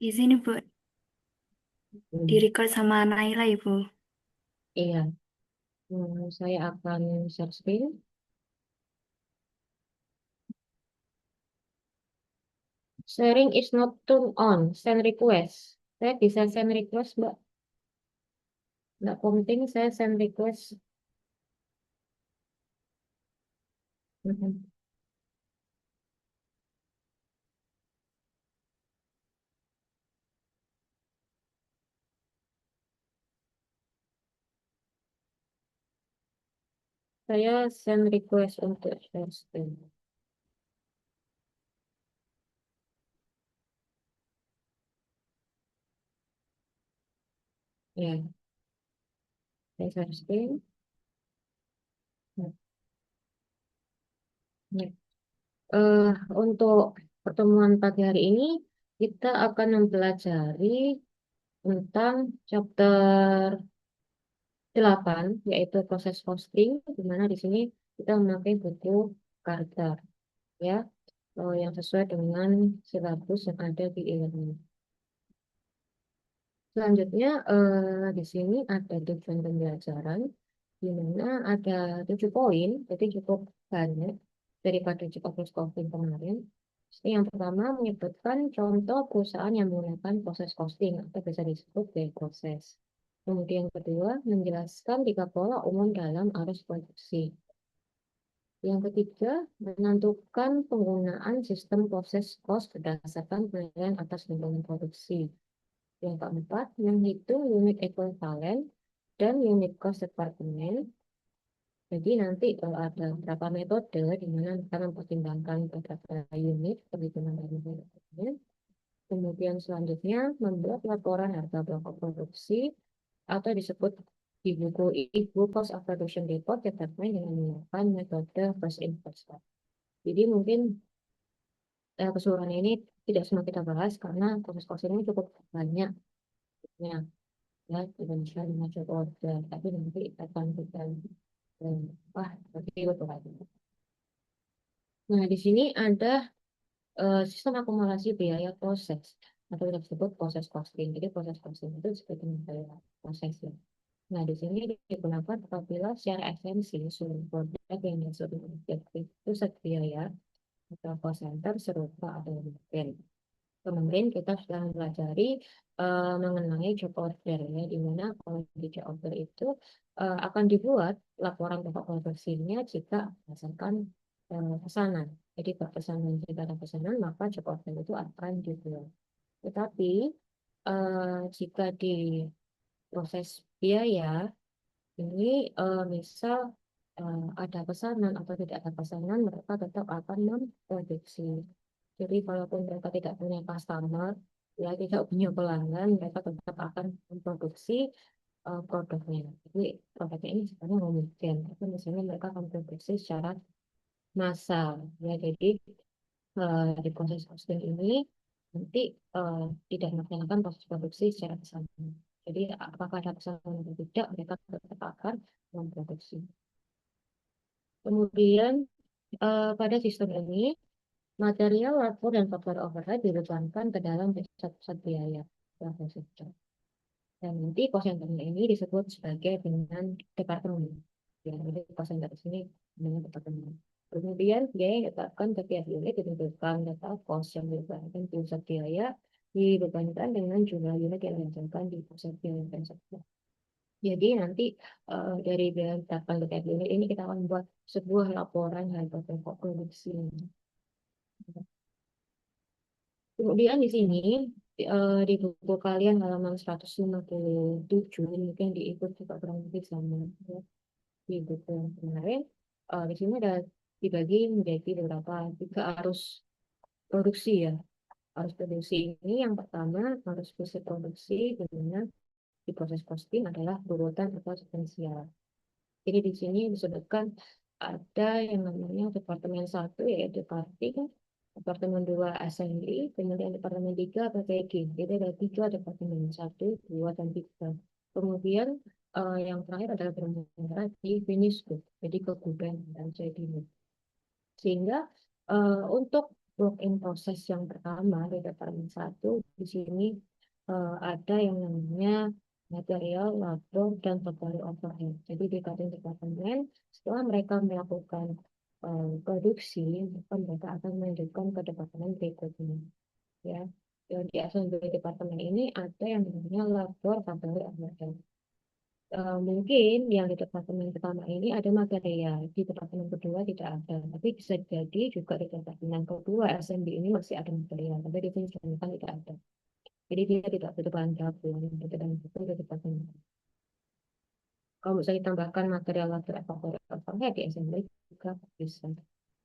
Di sini, Bu, di Hmm, record sama Naila, Ibu. iya. Saya akan share screen. Sharing is not turned on. Send request. Saya bisa send request, Mbak. Nggak penting saya send request. Mhm. Saya send request untuk share screen. Ya, saya share screen. Nah, ya. Eh, untuk pertemuan pagi hari ini, kita akan mempelajari tentang chapter 8, yaitu proses hosting, di mana di sini kita memakai buku Carter, ya, yang sesuai dengan silabus yang ada di e-learning. Selanjutnya, di sini ada tujuan pembelajaran, di mana ada 7 poin, jadi cukup banyak daripada cukup scoping kemarin. Yang pertama menyebutkan contoh perusahaan yang menggunakan proses costing atau bisa disebut by proses. Kemudian kedua, menjelaskan 3 pola umum dalam arus produksi. Yang ketiga, menentukan penggunaan sistem proses cost berdasarkan penilaian atas lingkungan produksi. Yang keempat, menghitung unit ekuivalen dan unit cost departemen. Jadi nanti kalau ada beberapa metode di mana kita mempertimbangkan beberapa unit perhitungan dari departemen. Kemudian selanjutnya membuat laporan harga pokok produksi atau disebut di buku Ibu Cost of Production Report departemen dengan menggunakan metode first in first out. Jadi mungkin keseluruhan ini tidak semua kita bahas karena proses cost ini cukup banyak ya, ya Indonesia 5 order, tapi nanti akan kita wah berarti betul lagi. Nah di sini ada sistem akumulasi biaya proses atau kita sebut proses costing. Jadi proses costing itu seperti biaya proses ya. Nah di sini digunakan apabila secara esensi seluruh produk yang masuk ke objektif pusat biaya atau cost center serupa atau mungkin. Kemarin kita sudah mempelajari mengenai job order ya, di mana kalau di job order itu akan dibuat laporan pokok produksinya jika berdasarkan pesanan. Jadi pesanan jika ada pesanan maka job order itu akan dibuat. Tetapi jika di proses biaya ini misal ada pesanan atau tidak ada pesanan mereka tetap akan memproduksi. Jadi kalaupun mereka tidak punya customer, ya tidak punya pelanggan, mereka tetap akan memproduksi produknya. Jadi produknya ini sebenarnya memungkinkan, tapi misalnya mereka akan produksi secara massal. Ya, jadi di proses costing ini nanti eh, tidak melaksanakan proses produksi secara bersamaan. Jadi apakah ada pesanan atau tidak, mereka tetap akan memproduksi. Kemudian pada sistem ini material, lapor, dan faktor overhead dibebankan ke dalam pusat-pusat biaya. Dan nanti cost center ini disebut sebagai dengan departemen. Ya, jadi cost center di sini dengan departemen. Kemudian biaya yang ditetapkan ke tiap unit ditentukan data cost yang dibebankan di pusat biaya dibebankan dengan jumlah unit yang dihasilkan di pusat biaya tersebut. Jadi nanti dari biaya yang ditetapkan ke tiap unit ini kita akan membuat sebuah laporan harga pokok produksi. Kemudian di sini di buku kalian halaman 157 ini mungkin diikut juga kurang lebih sama ya, di buku yang kemarin. Di sini ada dibagi menjadi beberapa 3 arus produksi ya. Arus produksi ini yang pertama arus proses produksi di mana di proses costing adalah berurutan atau sequential. Jadi di sini disebutkan ada yang namanya Departemen 1 yaitu parting, Departemen 2 assembly, kemudian Departemen 3 packaging. Jadi ada 3 departemen, 1, 2, dan 3. Kemudian yang terakhir adalah bermuara di finish good, jadi ke gudang dan jadi. Sehingga untuk work in process yang pertama di departemen satu, di sini ada yang namanya material, labor, dan total overhead. Jadi di kadang departemen, setelah mereka melakukan produksi, maka mereka akan melanjutkan ke departemen berikutnya. Ya, dan di assembly departemen ini ada yang namanya labor, total overhead. Mungkin yang di departemen pertama ini ada material, di departemen kedua tidak ada. Tapi bisa jadi juga di departemen kedua SMB ini masih ada material, tapi di sini disebutkan tidak ada. Jadi dia tidak butuh bahan baku, yang butuh bahan baku di departemen. Kalau bisa ditambahkan material latar overhead di SMB juga bisa.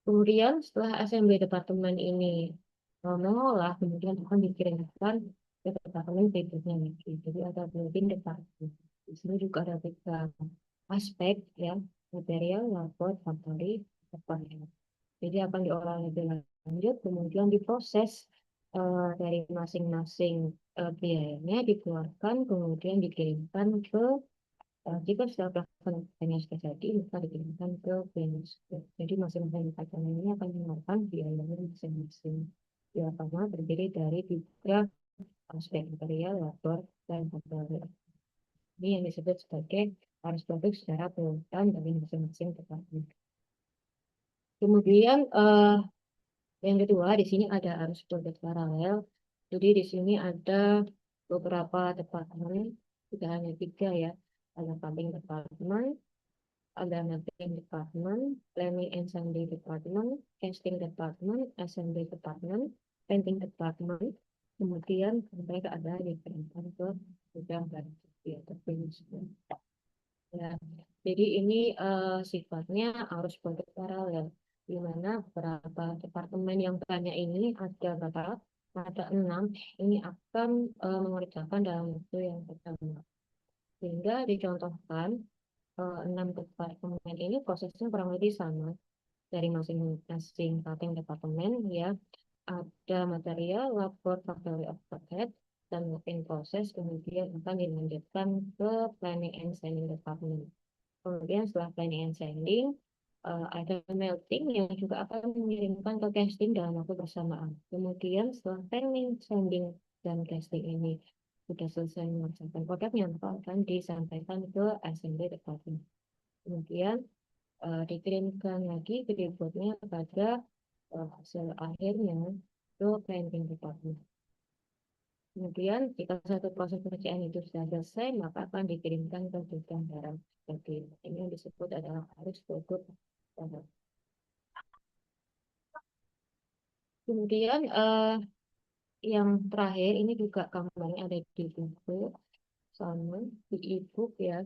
Kemudian setelah SMB departemen ini mengolah, kemudian akan dikirimkan ke departemen berikutnya lagi. Jadi ada mungkin departemen. Di sini juga ada tiga aspek ya, material, labor, factory, overhead. Jadi akan diolah lebih lanjut, kemudian diproses dari masing-masing biayanya dikeluarkan, kemudian dikirimkan ke jika sudah pelaksanaan pertanyaan sudah jadi, maka dikirimkan ke BNS. Jadi masing-masing departemen ini akan mengeluarkan biayanya masing-masing. Yang pertama terdiri dari tiga aspek material, labor, dan pegawai. Ini yang disebut sebagai arus produk secara perurutan dari masing-masing departemen. Kemudian yang kedua di sini ada arus produk paralel. Jadi di sini ada beberapa departemen, tidak hanya tiga ya. Ada pumping department, ada mapping department, planning and assembly department, casting department, assembly department, painting department. Kemudian mereka ada di ke bidang dan atau finish. Ya, jadi ini sifatnya arus produk paralel, di mana beberapa departemen yang banyak ini ada berapa? Ada enam. Ini akan mengerjakan dalam waktu yang pertama. Sehingga dicontohkan enam departemen ini prosesnya kurang lebih sama dari masing-masing cutting departemen ya. Ada material, labor, factory overhead, dan working process kemudian akan dilanjutkan ke planning and selling department. Kemudian setelah planning and selling, ada melting yang juga akan mengirimkan ke casting dalam waktu bersamaan. Kemudian setelah planning, selling, dan casting ini sudah selesai mengerjakan produknya, maka akan disampaikan ke assembly department. Kemudian dikirimkan lagi berikutnya pada hasil akhirnya ke planning department. Kemudian jika satu proses pekerjaan itu sudah selesai, maka akan dikirimkan ke gudang barang. Jadi ini yang disebut adalah arus produk barang. Kemudian yang terakhir ini juga gambarnya ada di buku sama di e-book ya.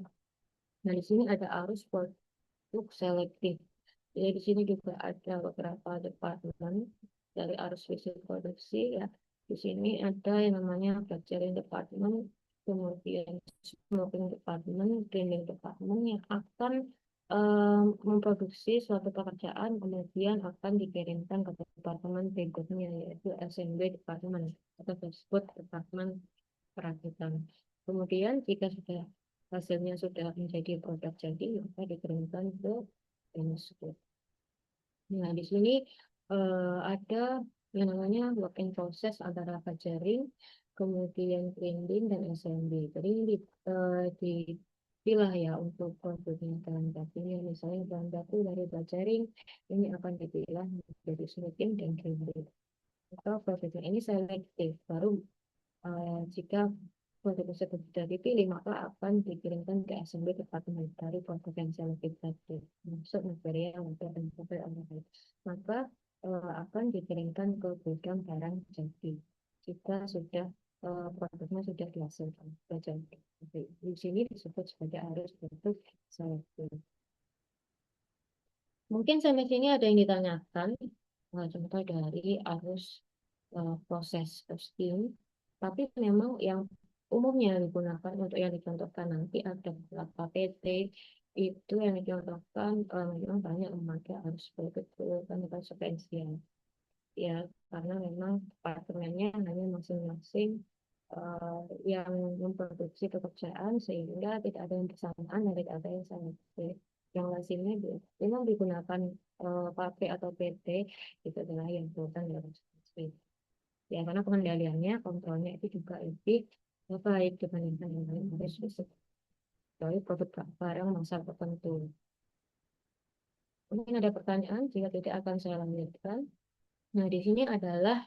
Nah di sini ada arus produk selektif. Jadi di sini juga ada beberapa departemen dari arus fisik produksi ya. Di sini ada yang namanya pelajaran departemen, kemudian smoking departemen, training departemen yang akan memproduksi suatu pekerjaan, kemudian akan dikirimkan ke departemen berikutnya yaitu SMB departemen atau disebut departemen perakitan. Kemudian jika sudah hasilnya sudah menjadi produk jadi, maka dikirimkan ke industri. Nah, di sini ada yang namanya work in process antara pajaring, kemudian grinding dan assembly. Jadi ini dipilah ya untuk produknya bahan bakunya. Misalnya bahan baku dari pajaring ini akan dipilah menjadi smoothing dan grinding. Atau produknya ini selektif. Baru jika produk tersebut sudah dipilih, maka akan dikirimkan ke assembly department dari produk yang selektif tadi. Maksud material dan overhead. Maka akan dikirimkan ke gudang barang jadi. Jika sudah produknya sudah dihasilkan, sudah jadi. Di sini disebut sebagai arus produk selektif. Mungkin sampai sini ada yang ditanyakan, contoh dari arus proses steam, tapi memang yang umumnya digunakan untuk yang dicontohkan nanti ada beberapa PT itu yang dicontohkan memang banyak memakai arus produk dan konsekuensial ya karena memang departemennya hanya masing-masing yang memproduksi pekerjaan sehingga tidak ada yang bersamaan dan tidak ada yang selektif. Yang lazimnya memang digunakan pabrik atau PT itu adalah yang buatan dalam industri. Ya, karena pengendaliannya, kontrolnya itu juga lebih baik dibandingkan yang lain harus kecuali produk barang masa tertentu. Mungkin ada pertanyaan, jika tidak akan saya lanjutkan. Nah, di sini adalah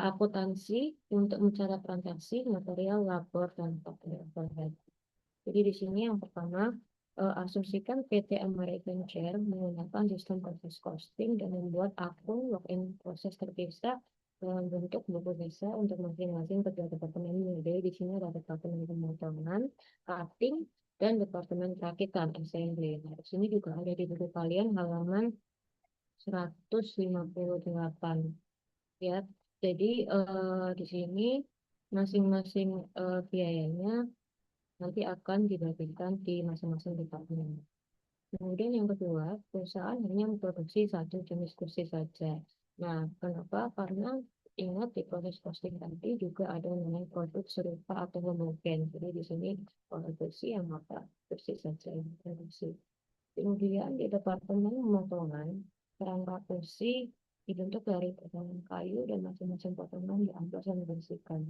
akuntansi untuk mencatat transaksi, material, labor, dan faktur overhead. Jadi di sini yang pertama, asumsikan PT American Share menggunakan sistem proses costing dan membuat akun login proses terpisah dalam bentuk buku desa untuk masing-masing kedua departemen. Jadi di sini ada departemen pemotongan, cutting, dan departemen perakitan assembly. Nah, di sini juga ada di buku kalian halaman 158 ya. Jadi di sini masing-masing biayanya nanti akan dibagikan di masing-masing departemen. Kemudian yang kedua, perusahaan hanya memproduksi satu jenis kursi saja. Nah, kenapa? Karena ingat di proses costing tadi juga ada namanya produk serupa atau homogen. Jadi di sini produksi yang maka kursi saja yang produksi. Kemudian di departemen pemotongan, kerangka kursi dibentuk dari potongan kayu dan masing-masing potongan diamplas dan dibersihkan.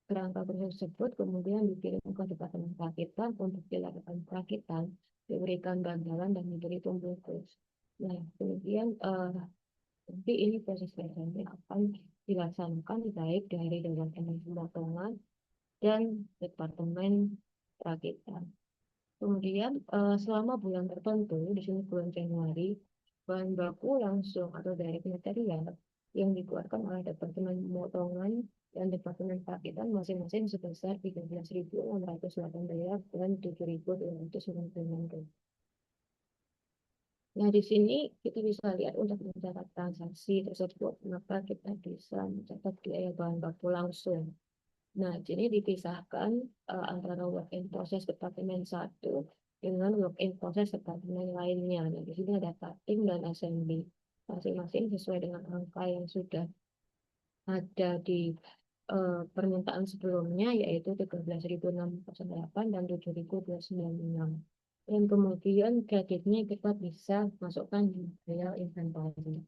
Kerangka tersebut kemudian dikirim ke departemen perakitan untuk dilakukan perakitan, diberikan bantalan dan diberi pembungkus. Nah, kemudian nanti ini proses kerjanya akan dilaksanakan baik dari Dewan Energi Pemotongan dan Departemen Perakitan. Kemudian selama bulan tertentu, di sini bulan Januari, bahan baku langsung atau dari material yang dikeluarkan oleh Departemen Pemotongan dan Departemen Perakitan masing-masing sebesar 13.608 dan 7.296. Nah, di sini kita bisa lihat untuk mencatat transaksi tersebut, maka kita bisa mencatat biaya bahan baku langsung. Nah, jadi dipisahkan antara work in process departemen satu dengan work in process departemen lainnya. Nah, di sini ada cutting dan assembly. Masing-masing sesuai dengan angka yang sudah ada di permintaan sebelumnya, yaitu 13.608 dan 7.296. Dan kemudian kreditnya kita bisa masukkan di material inventory.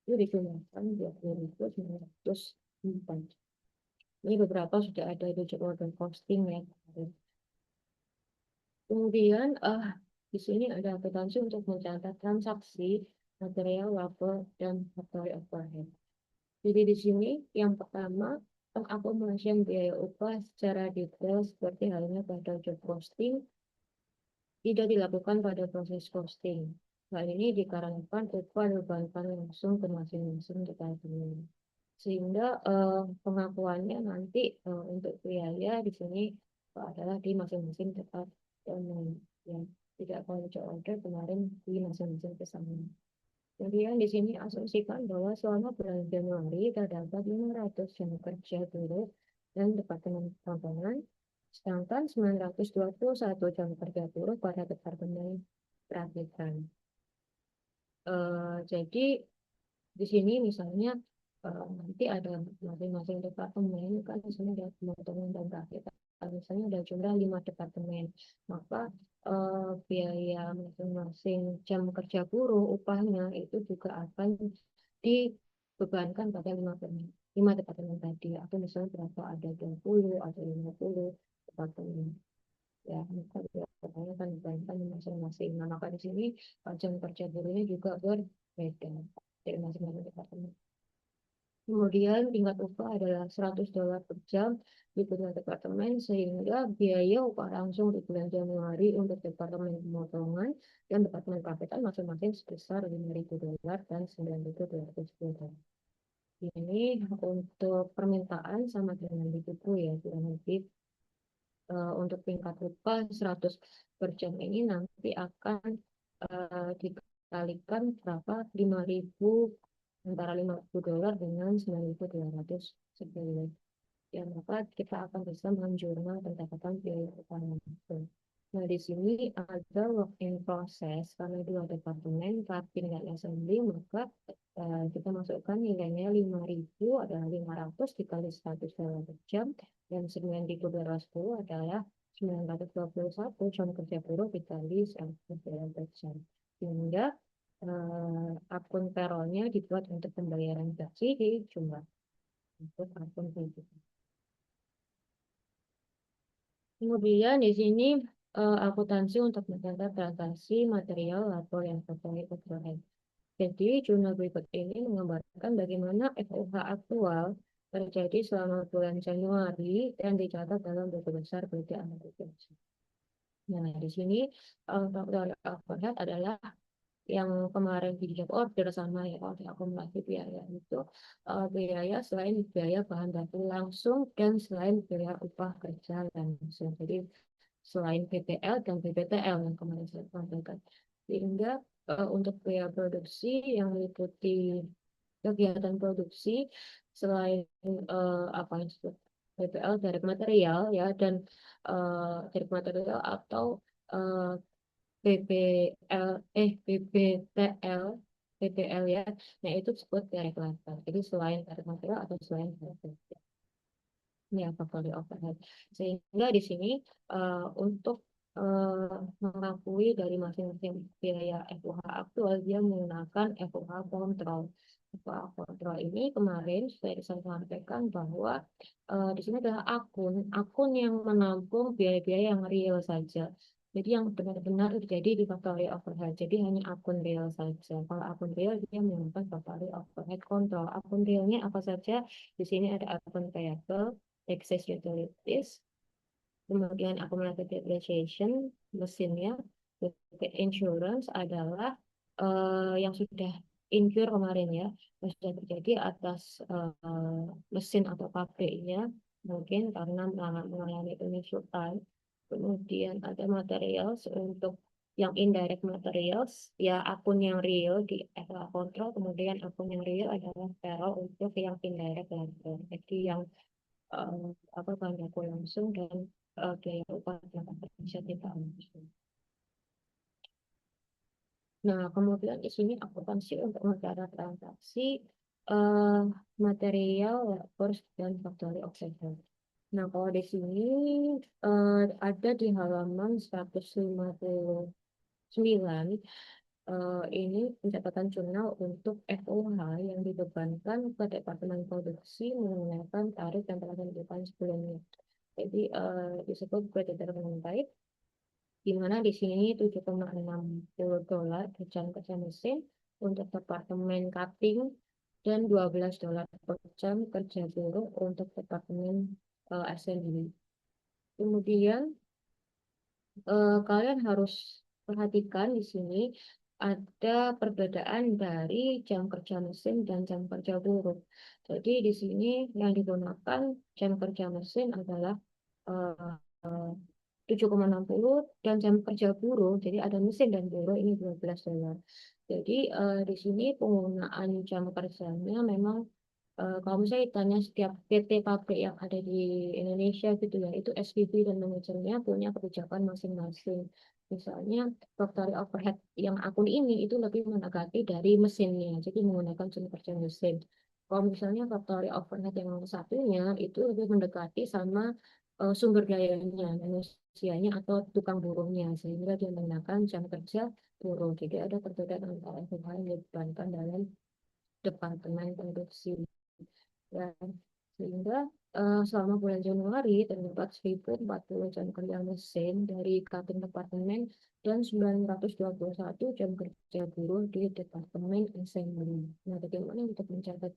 Itu digunakan 20.904. Ini beberapa sudah ada di job order costing ya. Kemudian di sini ada akuntansi untuk mencatat transaksi, material, labor, dan factory overhead. Jadi di sini yang pertama pengakumulasian biaya upah secara detail seperti halnya pada job posting tidak dilakukan pada proses costing. Hal ini dikarenakan upah dibebankan langsung ke masing-masing departemen. Sehingga pengakuannya nanti untuk biaya di sini adalah di masing-masing departemen. Ya, tidak kalau job order kemarin di masing-masing pesanan. Kemudian di sini asumsikan bahwa selama bulan Januari terdapat 500 jam kerja buruh dan departemen pemotongan, sedangkan 921 jam kerja buruh pada departemen perakitan. Jadi di sini misalnya nanti ada masing-masing departemen kan di sini ada pemotongan dan perakitan. Misalnya ada jumlah 5 departemen, maka biaya masing-masing jam kerja buruh upahnya itu juga akan dibebankan pada 5 departemen tadi. Atau misalnya berapa ada 20 atau 50 departemen. Ya, maka biasanya kan dibebankan di masing-masing. Nah, maka di sini jam kerja buruhnya juga berbeda dari masing-masing departemen. Kemudian tingkat upah adalah $100 per jam di bulan departemen sehingga biaya upah langsung di bulan Januari untuk departemen pemotongan dan departemen perakitan masing-masing sebesar $5.000 dan $9.210. Ini untuk permintaan sama dengan di buku ya, kurang lebih untuk tingkat upah 100 per jam ini nanti akan dikalikan berapa 5.000 antara $50 dengan 9.200 sebulan. Ya, maka kita akan bisa menjurnal pendapatan biaya utama itu. Nah, di sini ada work in process karena dua departemen, cutting dan assembly, maka kita masukkan nilainya 5.000 adalah 500 dikali $100 per jam dan 9.210 adalah 921 jam kerja buruh dikali $100 per jam. Sehingga akun peronya dibuat untuk pembayaran gaji di jumlah untuk akun pribadi. Kemudian di sini akuntansi untuk mencatat transaksi material labor yang terkait overhead. Jadi jurnal berikut ini menggambarkan bagaimana FOH aktual terjadi selama bulan Januari dan dicatat dalam buku besar PT Analitik. Nah, di sini faktor overhead adalah yang kemarin di job order sama ya kalau di akumulasi biaya itu biaya selain biaya bahan baku langsung dan selain biaya upah kerja langsung. Jadi selain PPL dan PPTL yang kemarin saya sampaikan. Sehingga untuk biaya produksi yang meliputi kegiatan produksi selain apa yang disebut PPL dari material ya dan dari material atau eh, PPL PPTL ya. Nah, itu disebut direct labor. Jadi selain direct material atau selain direct labor. Ya, portfolio overhead. Sehingga di sini untuk mengakui dari masing-masing biaya FOH aktual, dia menggunakan FOH kontrol. FOH kontrol ini kemarin saya sampaikan bahwa di sini adalah akun yang menampung biaya-biaya yang real saja. Jadi yang benar-benar terjadi di factory overhead. Jadi hanya akun real saja. Kalau akun real dia menggunakan factory overhead kontrol. Akun realnya apa saja? Di sini ada akun payable, excess utilities, kemudian accumulated depreciation, mesinnya, insurance adalah yang sudah incur kemarin ya, yang sudah terjadi atas mesin atau pabriknya, mungkin karena mengalami penyusutan. Kemudian ada materials untuk yang indirect materials, ya akun yang real di FA control, kemudian akun yang real adalah payroll untuk yang indirect labor. Jadi yang eh, apa bahan baku langsung dan biaya upah tenaga kerja tidak langsung. Nah, kemudian di sini akuntansi untuk mencatat transaksi eh, material, labor, dan factory overhead. Nah, kalau di sini ada di halaman 159 ini pencatatan jurnal untuk FOH yang dibebankan ke Departemen Produksi menggunakan tarif yang telah ditentukan sebelumnya. Jadi disebut Great Determinant Type, di mana di sini $7,60 per jam kerja mesin untuk Departemen Cutting dan $12 per jam kerja buruh untuk Departemen Assembly. Kemudian kalian harus perhatikan di sini ada perbedaan dari jam kerja mesin dan jam kerja buruh. Jadi di sini yang digunakan jam kerja mesin adalah eh, 7,60 dan jam kerja buruh, jadi ada mesin dan buruh ini $12. Jadi di sini penggunaan jam kerjanya memang kalau misalnya ditanya setiap PT pabrik yang ada di Indonesia gitu ya, itu SPV dan manajernya punya kebijakan masing-masing. Misalnya factory overhead yang akun ini itu lebih mendekati dari mesinnya, jadi menggunakan jam kerja mesin. Kalau misalnya factory overhead yang satunya itu lebih mendekati sama sumber dayanya, manusianya atau tukang buruhnya, sehingga dia menggunakan jam kerja buruh. Jadi ada perbedaan antara FOH yang dibebankan dalam departemen produksi. Ya, sehingga selama bulan Januari terdapat 1.040 jam kerja mesin dari Kadin Departemen dan 921 jam kerja buruh di Departemen Assembly. Nah, bagaimana untuk mencatat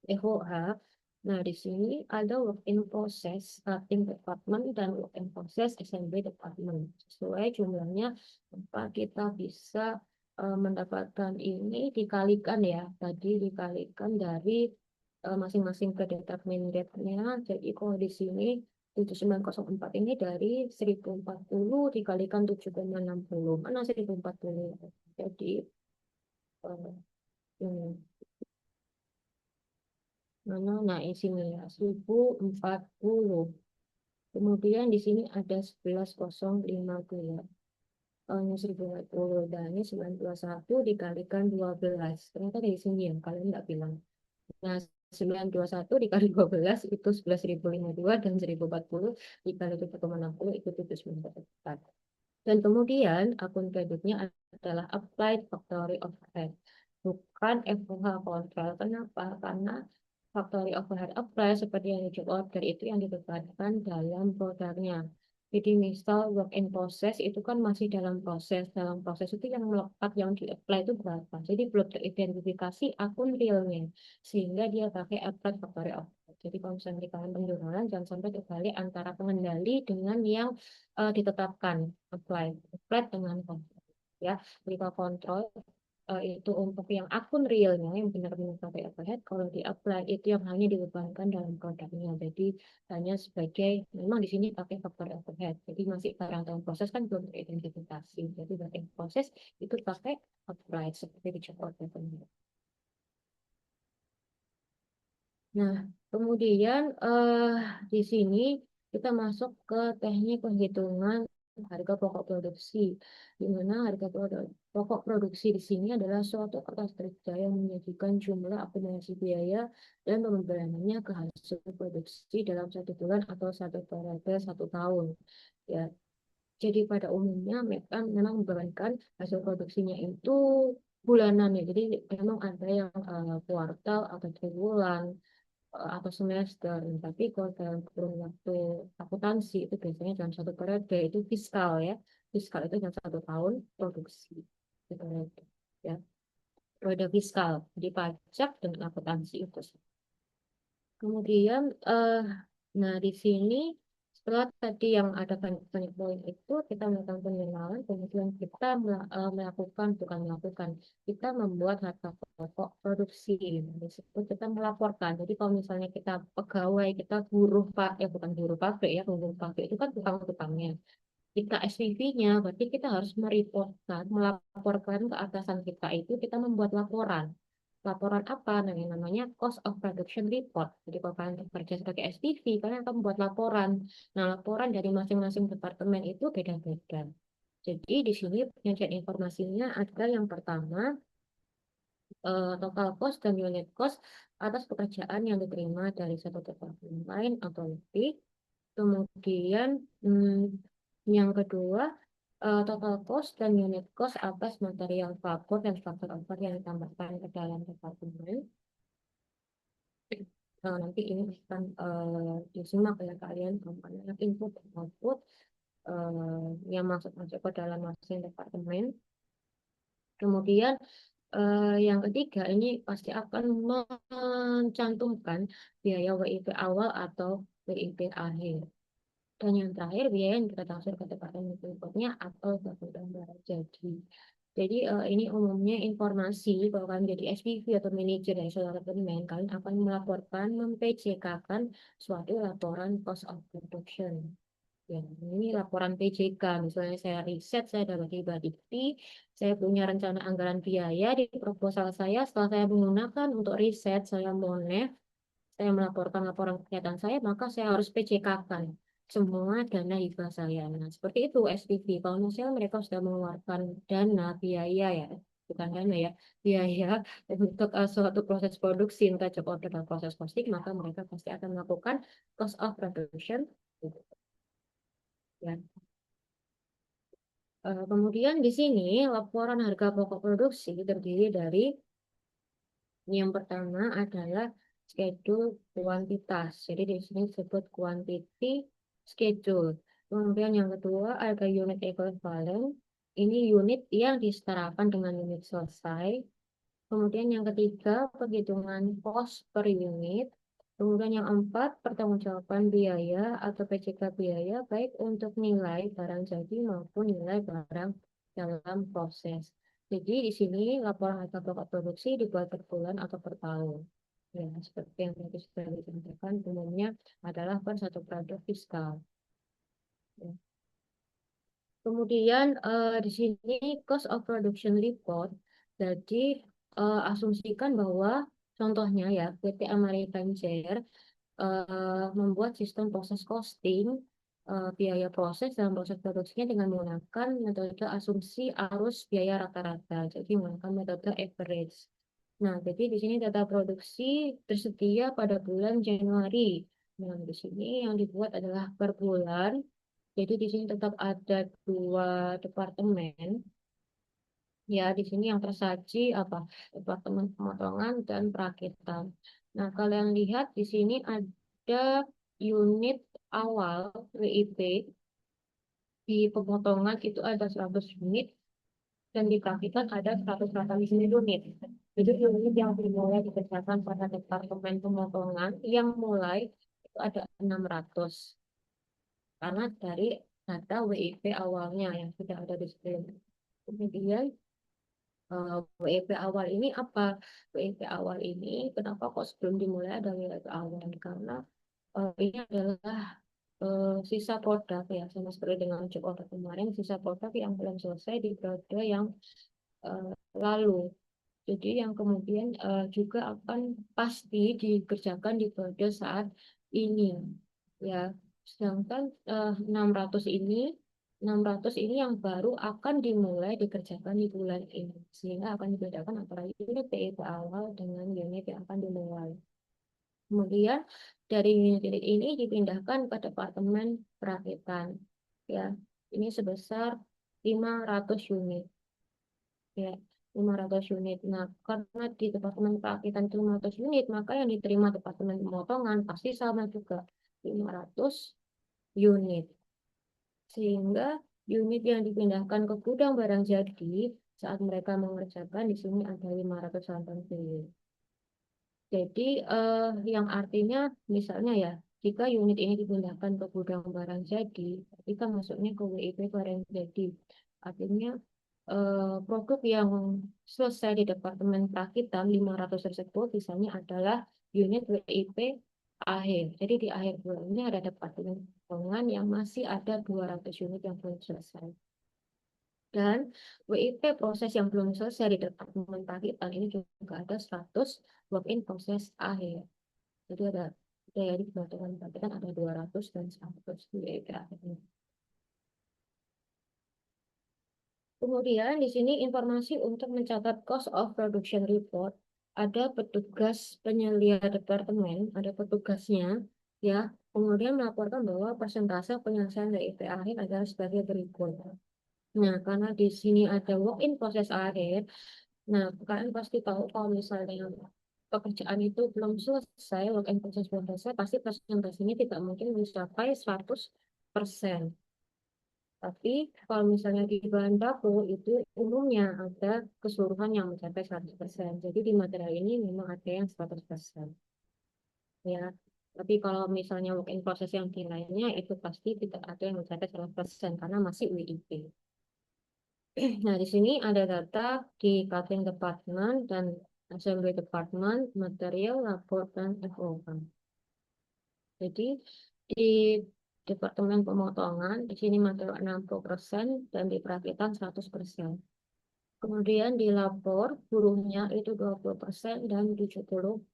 FOH? Nah, di sini ada work in process starting department dan work in process assembly department. Sesuai jumlahnya, maka kita bisa mendapatkan ini dikalikan ya. Tadi dikalikan dari masing-masing predetermin rate-nya. Jadi kalau di sini 7904 ini dari 1040 dikalikan 7,60. Mana 1040? Jadi ini. Mana? Nah, di sini ya, 1040. Kemudian di sini ada 11,050. Ini 1040 dan ini 921 dikalikan 12. Ternyata dari sini ya, kalian nggak bilang. Nah, 921 dikali 12 itu 11.052 dan 1040 dikali 7,60 itu 7,94. Dan kemudian akun kreditnya adalah applied factory overhead, bukan FOH control. Kenapa? Karena factory overhead apply seperti yang di job order itu yang dibebankan dalam produknya. Jadi misal work in process itu kan masih dalam proses. Dalam proses itu yang melekat, yang di-apply itu berapa. Jadi belum teridentifikasi akun realnya. Sehingga dia pakai applied factory overhead. Jadi kalau misalnya di kalian penjualan, jangan sampai terbalik antara pengendali dengan yang ditetapkan apply apply dengan kontrol ya. Jika kontrol itu untuk yang akun realnya yang benar-benar pakai overhead, kalau di apply itu yang hanya dibebankan dalam produknya. Jadi hanya sebagai memang di sini pakai faktor overhead. Jadi masih barang dalam proses kan belum teridentifikasi. Jadi barang proses itu pakai apply seperti di job order. Nah, kemudian di sini kita masuk ke teknik penghitungan harga pokok produksi, di mana harga pokok produksi di sini adalah suatu kertas kerja yang menyajikan jumlah akumulasi biaya dan pembayarannya ke hasil produksi dalam 1 bulan atau satu periode 1 tahun. Ya, jadi pada umumnya mereka memang membebankan hasil produksinya itu bulanan ya. Jadi memang ada yang kuartal atau triwulan atau semester. Tapi kalau dalam kurun waktu akuntansi itu biasanya dalam 1 periode itu fiskal ya. Fiskal itu dalam 1 tahun produksi. Gitu, ya. Periode fiskal. Jadi pajak dengan akuntansi itu. Kemudian, nah di sini setelah tadi yang ada banyak poin itu, kita melakukan pengenalan, kemudian kita melakukan, bukan melakukan, kita membuat harga pokok produksi. Nah, di situ kita melaporkan. Jadi kalau misalnya kita pegawai, kita buruh pak, ya bukan buruh pabrik ya, buruh pabrik itu kan tukang-tukangnya. Kita SPV-nya, berarti kita harus mereportkan, melaporkan ke atasan kita itu, kita membuat laporan. Laporan apa? Nah, yang namanya Cost of Production Report. Jadi kalau kalian bekerja sebagai SPV, kalian akan membuat laporan. Nah, laporan dari masing-masing departemen itu beda-beda. Jadi di sini penyajian informasinya ada yang pertama, total cost dan unit cost atas pekerjaan yang diterima dari satu departemen lain atau lebih. Kemudian yang kedua, total cost dan unit cost atas material labor dan faktor over yang ditambahkan ke dalam departemen. Nah, nanti ini akan disimak oleh kalian kampanye input dan output yang masuk-masuk ke dalam masing departemen. Kemudian yang ketiga ini pasti akan mencantumkan biaya WIP awal atau WIP akhir. Dan yang terakhir biaya yang kita taksir ke departemen berikutnya atau kebutuhan barang jadi. Jadi ini umumnya informasi kalau kalian jadi SPV atau manajer dari suatu departemen, kalian akan melaporkan, mem-PJK-kan suatu laporan cost of production. Ya, ini laporan PJK. Misalnya saya riset, saya dapat tiba dikti, saya punya rencana anggaran biaya di proposal saya. Setelah saya menggunakan untuk riset, saya monef, saya melaporkan laporan kegiatan saya, maka saya harus PJK-kan semua dana hibah saya. Nah, seperti itu SPV. Kalau misalnya mereka sudah mengeluarkan dana biaya ya, bukan dana ya, biaya untuk suatu proses produksi, entah job order dan proses costing, maka mereka pasti akan melakukan cost of production. Ya. Kemudian di sini laporan harga pokok produksi terdiri dari yang pertama adalah schedule kuantitas. Jadi di sini disebut quantity schedule. Kemudian yang kedua ada unit equivalent. Ini unit yang disetarakan dengan unit selesai. Kemudian yang ketiga penghitungan cost per unit. Kemudian yang empat pertanggungjawaban biaya atau PJK biaya baik untuk nilai barang jadi maupun nilai barang dalam proses. Jadi di sini laporan harga pokok produksi dibuat per bulan atau per tahun. Ya, seperti yang tadi sudah disampaikan, umumnya adalah per satu produk fiskal. Ya. Kemudian di sini cost of production report. Jadi asumsikan bahwa contohnya ya PT American Share membuat sistem proses costing biaya proses dalam proses produksinya dengan menggunakan metode asumsi arus biaya rata-rata. Jadi menggunakan metode average. Nah, jadi di sini data produksi tersedia pada bulan Januari. Nah, di sini yang dibuat adalah per bulan. Jadi di sini tetap ada dua departemen. Ya, di sini yang tersaji apa? Departemen pemotongan dan perakitan. Nah, kalian lihat di sini ada unit awal WIP. Di pemotongan itu ada 100 unit dan di perakitan ada 180 unit. Jadi unit yang dimulai dikerjakan pada departemen pemotongan yang mulai itu ada 600 karena dari data WIP awalnya yang sudah ada di screen. Kemudian WIP awal ini apa? WIP awal ini kenapa kok sebelum dimulai ada WIP awal? Karena ini adalah sisa produk ya, sama seperti dengan job order kemarin, sisa produk yang belum selesai di periode yang eh, lalu. Jadi yang kemudian juga akan pasti dikerjakan di periode saat ini ya. Sedangkan 600 ini yang baru akan dimulai dikerjakan di bulan ini. Sehingga akan dibedakan antara unit PIP awal dengan unit yang akan dimulai. Kemudian dari unit-unit ini dipindahkan ke departemen perakitan. Ya, ini sebesar 500 unit. Ya, 500 unit. Nah, karena di departemen perakitan itu 500 unit, maka yang diterima departemen pemotongan pasti sama juga 500 unit. Sehingga unit yang dipindahkan ke gudang barang jadi saat mereka mengerjakan di sini ada 500 unit. Jadi yang artinya misalnya ya, jika unit ini dipindahkan ke gudang barang jadi, kita masuknya ke WIP barang jadi. Artinya produk yang selesai di Departemen Perakitan 500 tersebut misalnya adalah unit WIP akhir. Jadi di akhir bulan ini ada Departemen Keuangan yang masih ada 200 unit yang belum selesai. Dan WIP proses yang belum selesai di Departemen Perakitan ini juga ada 100 work in proses akhir. Jadi ada dari Departemen Perakitan ada 200 dan 100 WIP akhirnya. Kemudian di sini informasi untuk mencatat cost of production report. Ada petugas penyelia departemen, ada petugasnya, ya. Kemudian melaporkan bahwa persentase penyelesaian WIP akhir adalah sebagai berikut. Nah, karena di sini ada work-in proses akhir, nah kalian pasti tahu kalau misalnya pekerjaan itu belum selesai, work-in proses belum selesai, pasti presentasinya tidak mungkin mencapai 100%. Tapi kalau misalnya di bahan baku itu umumnya ada keseluruhan yang mencapai 100%. Jadi di material ini memang ada yang 100%. Ya. Tapi kalau misalnya work in process yang di lainnya itu pasti tidak ada yang mencapai 100% karena masih WIP. Nah, di sini ada data di cutting department dan assembly department, material, labor, dan FOK. Jadi di Departemen Pemotongan, di sini material 60% dan di perakitan 100%. Kemudian di labor, buruhnya itu 20% dan 70%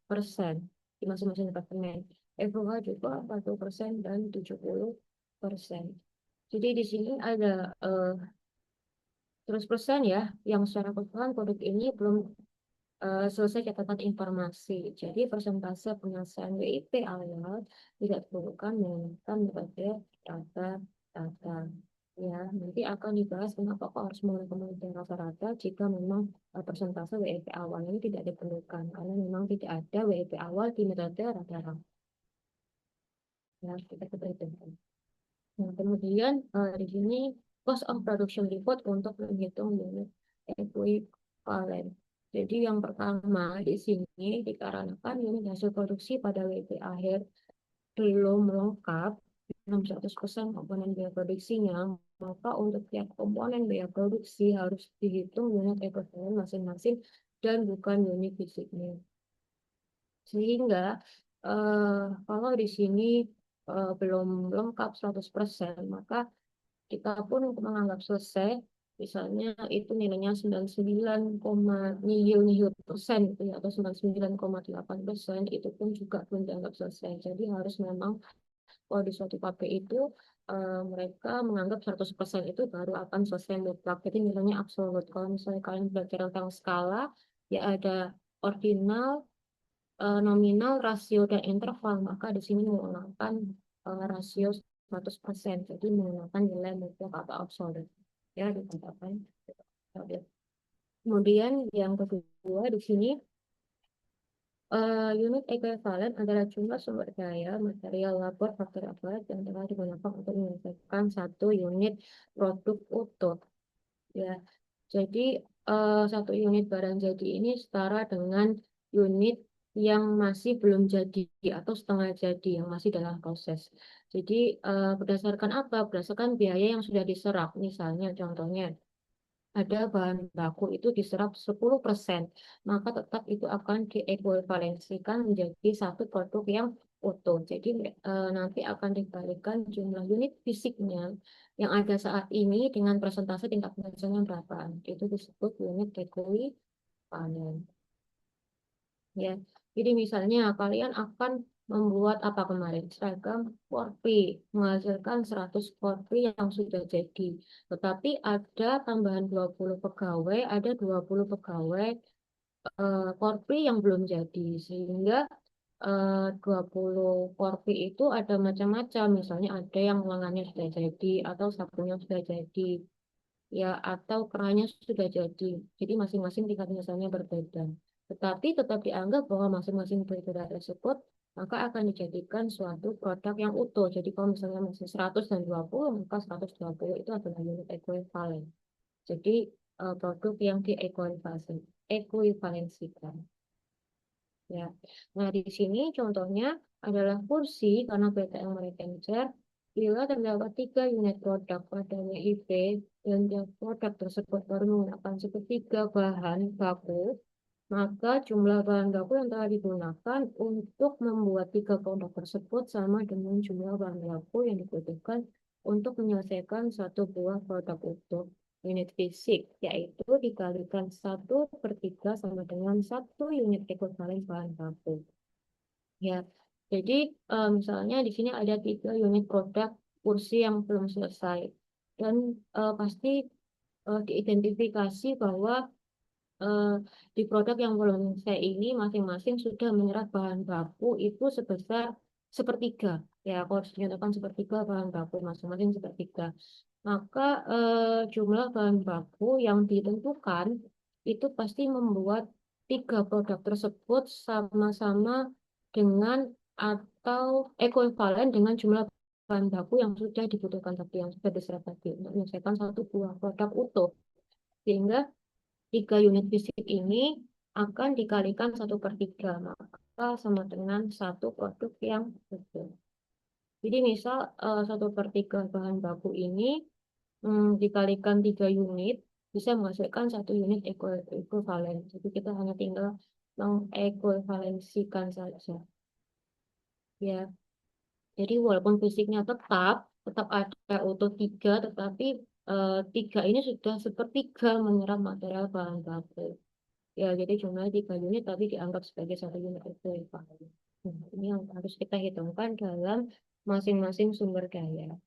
di masing-masing departemen. FOH juga 40% dan 70%. Jadi di sini ada 100% ya, yang secara keseluruhan produk ini belum selesai catatan informasi. Jadi persentase penyelesaian WIP awal tidak diperlukan menggunakan pada data-data. Ya, nanti akan dibahas kenapa kok harus menggunakan rata-rata jika memang persentase WIP awal ini tidak diperlukan karena memang tidak ada WIP awal di metode rata-rata. Ya, kita perhitungkan. Nah, kemudian di sini cost of production report untuk menghitung unit equivalent. Jadi yang pertama di sini dikarenakan unit hasil produksi pada WP akhir belum lengkap, belum 100% komponen biaya produksinya, maka untuk tiap komponen biaya produksi harus dihitung unit equivalent masing-masing dan bukan unit fisiknya. Sehingga kalau di sini belum lengkap 100%, maka kita pun menganggap selesai, misalnya itu nilainya 99, nihil persen gitu ya, atau 99,8%, itu pun juga belum dianggap selesai. Jadi harus memang kalau di suatu pabrik itu mereka menganggap 100% itu baru akan selesai mutlak. Jadi nilainya absolut. Kalau misalnya kalian belajar tentang skala, ya ada ordinal, nominal, rasio, dan interval. Maka di sini menggunakan rasio 100%. Jadi menggunakan nilai mutlak atau absolut. Ya, dikatakan. Kemudian yang kedua di sini unit ekuivalen adalah jumlah sumber daya, material, labor, faktor aparat yang telah digunakan untuk menyelesaikan satu unit produk utuh. Ya, jadi satu unit barang jadi ini setara dengan unit yang masih belum jadi atau setengah jadi yang masih dalam proses. Jadi berdasarkan apa? Berdasarkan biaya yang sudah diserap. Misalnya contohnya ada bahan baku itu diserap 10%, maka tetap itu akan diekuivalensikan menjadi satu produk yang utuh. Jadi nanti akan dibalikan jumlah unit fisiknya yang ada saat ini dengan persentase tingkat penghasilannya berapa. Itu disebut unit ekuivalen. Ya, jadi misalnya kalian akan membuat apa kemarin? Seragam Korpi, menghasilkan 100 Korpi yang sudah jadi. Tetapi ada tambahan 20 pegawai, ada 20 pegawai Korpi yang belum jadi. Sehingga 20 Korpi itu ada macam-macam. Misalnya ada yang lengannya sudah jadi, atau sabunnya sudah jadi, ya atau kerahnya sudah jadi. Jadi masing-masing tingkat misalnya berbeda. Tetapi tetap dianggap bahwa masing-masing berbeda tersebut maka akan dijadikan suatu produk yang utuh. Jadi kalau misalnya masih 100 dan 20, maka 120 itu adalah unit ekuivalen. Jadi produk yang ekuivalensikan. Ya. Nah, di sini contohnya adalah kursi karena PTM mereka bila terdapat 3 unit produk padanya IP dan yang produk tersebut baru menggunakan sepertiga bahan baku, maka jumlah bahan baku yang telah digunakan untuk membuat 3 produk tersebut sama dengan jumlah bahan baku yang dibutuhkan untuk menyelesaikan satu buah produk utuh unit fisik, yaitu dikalikan 1/3 sama dengan 1 unit ekuivalen bahan baku. Ya, jadi misalnya di sini ada 3 unit produk kursi yang belum selesai dan pasti diidentifikasi bahwa eh, di produk yang belum selesai ini masing-masing sudah menyerap bahan baku itu sebesar sepertiga. Ya, kalau dinyatakan sepertiga bahan baku masing-masing sepertiga. Maka jumlah bahan baku yang ditentukan itu pasti membuat 3 produk tersebut sama-sama dengan atau ekuivalen dengan jumlah bahan baku yang sudah dibutuhkan tadi, yang sudah diserap tadi untuk menyelesaikan satu buah produk utuh. Sehingga 3 unit fisik ini akan dikalikan 1/3, maka sama dengan satu produk yang utuh. Jadi misal 1/3 bahan baku ini dikalikan 3 unit bisa menghasilkan 1 unit ekuivalen. Jadi kita hanya tinggal mengekuivalensikan saja. Ya, jadi walaupun fisiknya tetap ada utuh 3, tetapi 3 ini sudah sepertiga menyerap material bahan baku. Ya, jadi jumlahnya 3 unit tapi dianggap sebagai 1 unit ekuivalen. Ini yang harus kita hitungkan dalam masing-masing sumber daya.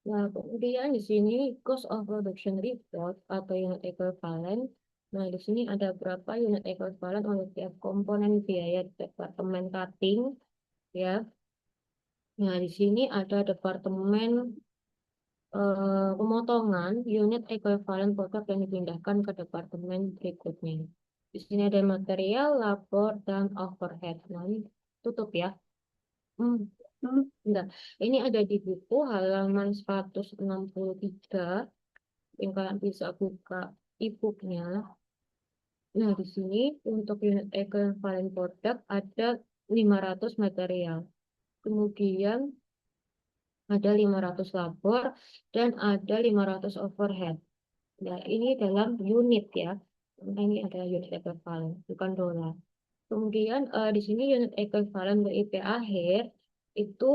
Nah, kemudian di sini cost of production report atau unit ekuivalen. Nah, di sini ada berapa unit ekuivalen oleh tiap komponen biaya departemen cutting, ya. Nah, di sini ada departemen pemotongan unit ekuivalen produk yang dipindahkan ke departemen berikutnya. Di sini ada material, labor, dan overhead. Nah, ini tutup ya. Hmm, Enggak. Ini ada di buku halaman 163. Yang kalian bisa buka e-booknya. Nah, di sini untuk unit equivalent product ada 500 material. Kemudian ada 500 labor dan ada 500 overhead. Nah, ini dalam unit ya. Karena ini adalah unit equivalent, bukan dolar. Kemudian di sini unit equivalent BIP akhir itu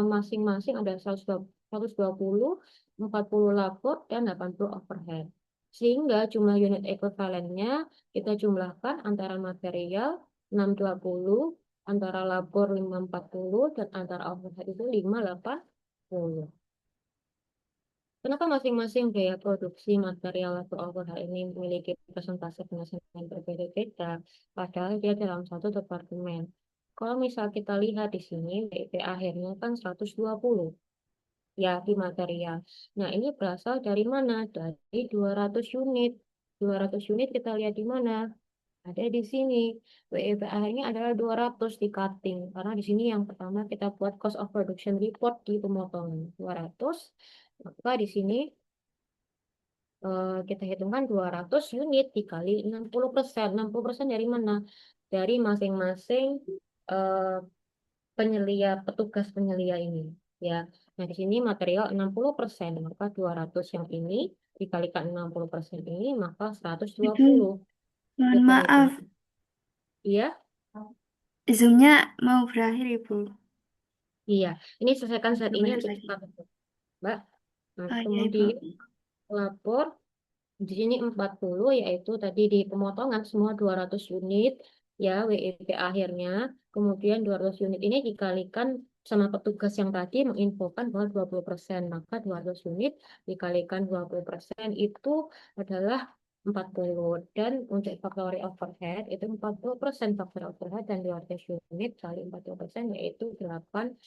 masing-masing ada 120, 40 labor, dan 80 overhead. Sehingga jumlah unit ekuivalennya kita jumlahkan antara material 620, antara labor 540, dan antara overhead itu 580. Kenapa masing-masing biaya produksi material atau overhead ini memiliki persentase penghasilan yang berbeda-beda, padahal dia dalam satu departemen? Kalau misal kita lihat di sini, WIP akhirnya kan 120 ya di material. Nah, ini berasal dari mana? Dari 200 unit. 200 unit kita lihat di mana? Ada di sini. WIP akhirnya adalah 200 di cutting. Karena di sini yang pertama kita buat cost of production report di pemotongan 200. Maka di sini kita hitungkan 200 unit dikali 60%. 60% dari mana? Dari masing-masing eh, penyelia, petugas penyelia ini. Ya, nah di sini material 60%, maka 200 yang ini dikalikan 60% ini, maka Ibu, 120. mohon Kita hitung. maaf, Iya, Zoom-nya mau berakhir, Ibu. iya. Ini selesaikan saat ini Sebentar untuk lagi. cepat, Mbak. Nah, Oh iya, Ibu. kemudian lapor di sini 40 yaitu tadi di pemotongan semua 200 unit ya WIP akhirnya. Kemudian 200 unit ini dikalikan sama petugas yang tadi menginfokan bahwa 20%. Maka 200 unit dikalikan 20% itu adalah 40. Dan untuk factory overhead itu 40% factory overhead dan 200 unit kali 40% yaitu 80.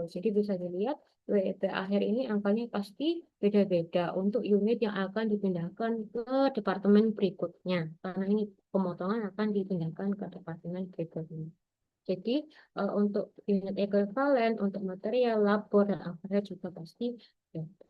Jadi bisa dilihat WIP akhir ini angkanya pasti beda-beda untuk unit yang akan dipindahkan ke departemen berikutnya. Karena ini pemotongan akan dipindahkan ke departemen berikutnya. Jadi untuk unit ekuivalen, untuk material, labor, dan overhead juga pasti beda.